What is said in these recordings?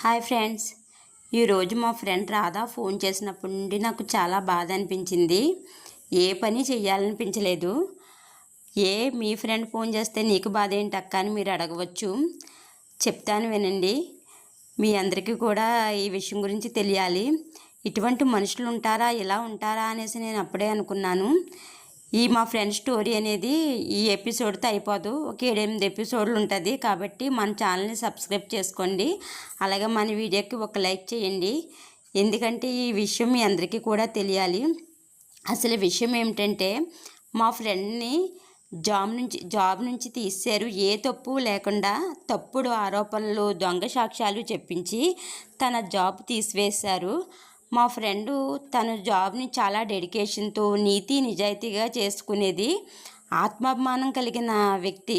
Hi friends, ఈరోజు మా friend Radha phone చేసినప్పటి నుండి నాకు చాలా బాధ అనిపించింది. ఏ పని చెయ్యాలనిపించలేదు. మీ ఫ్రెండ్ ఫోన్ చేస్తే నీకు బాధ ఏంటి అక్క అని మీరు అడగవచ్చు. చెప్తాను వినండి. మీ అందరికీ కూడా ఈ విషయం గురించి తెలియాలి. ఇటువంటి మనుషులు ఉంటారా, ఇలా ఉంటారా అనేసి నేను అప్పుడే అనుకున్నాను. మా ఫ్రెండ్ స్టోరీ అనేది ఈ ఎపిసోడ్తో అయిపోదు. ఒక 7-8 ఎపిసోడ్లు ఉంటుంది. కాబట్టి మన ఛానల్ని సబ్స్క్రైబ్ చేసుకోండి. అలాగే మన వీడియోకి ఒక లైక్ చేయండి. ఎందుకంటే ఈ విషయం మీ అందరికీ కూడా తెలియాలి. అసలు విషయం ఏమిటంటే, మా ఫ్రెండ్ని జాబ్ నుంచి తీశారు. ఏ తప్పు లేకుండా తప్పుడు ఆరోపణలు, దొంగ సాక్ష్యాలు చెప్పించి తన జాబ్ తీసివేశారు. మా ఫ్రెండు తన జాబ్ని చాలా డెడికేషన్తో, నీతి నిజాయితీగా చేసుకునేది. ఆత్మాభిమానం కలిగిన వ్యక్తి.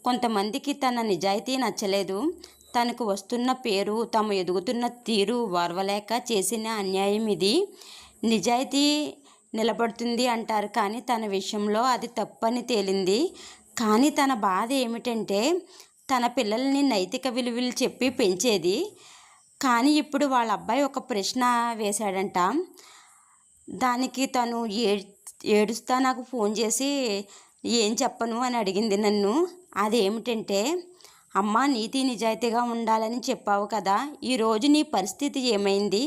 కొంతమందికి తన నిజాయితీ నచ్చలేదు. తనకు వస్తున్న పేరు, తాము ఎదుగుతున్న తీరు ఓర్వలేక చేసిన అన్యాయం ఇది. నిజాయితీ నిలబడుతుంది అంటారు, కానీ తన విషయంలో అది తప్పని తేలింది. కానీ తన బాధ ఏమిటంటే, తన పిల్లల్ని నైతిక విలువలు చెప్పి పెంచేది. కానీ ఇప్పుడు వాళ్ళ అబ్బాయి ఒక ప్రశ్న వేశాడంట. దానికి తను ఏడుస్తా నాకు ఫోన్ చేసి ఏం చెప్పను అని అడిగింది నన్ను. అదేమిటంటే, అమ్మ, నీతి నిజాయితీగా ఉండాలని చెప్పావు కదా, ఈరోజు నీ పరిస్థితి ఏమైంది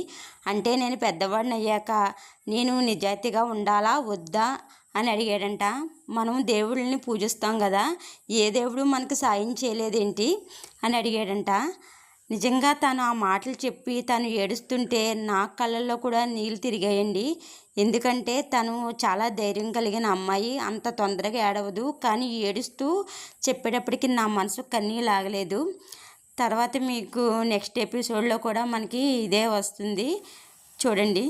అంటే, నేను పెద్దవాడిని అయ్యాక నేను నిజాయితీగా ఉండాలా వద్దా అని అడిగాడంట. మనం దేవుళ్ళని పూజిస్తాం కదా, ఏ దేవుడు మనకు సాయం చేయలేదేంటి అని అడిగాడంట. నిజంగా తను ఆ మాటలు చెప్పి తను ఏడుస్తుంటే నా కళ్ళల్లో కూడా నీళ్ళు తిరిగాయండి. ఎందుకంటే తను చాలా ధైర్యం కలిగిన అమ్మాయి, అంత తొందరగా ఏడవదు. కానీ ఏడుస్తూ చెప్పేటప్పటికి నా మనసు కన్నీళ్ళు ఆగలేదు. తర్వాత మీకు నెక్స్ట్ ఎపిసోడ్లో కూడా మనకి ఇదే వస్తుంది, చూడండి.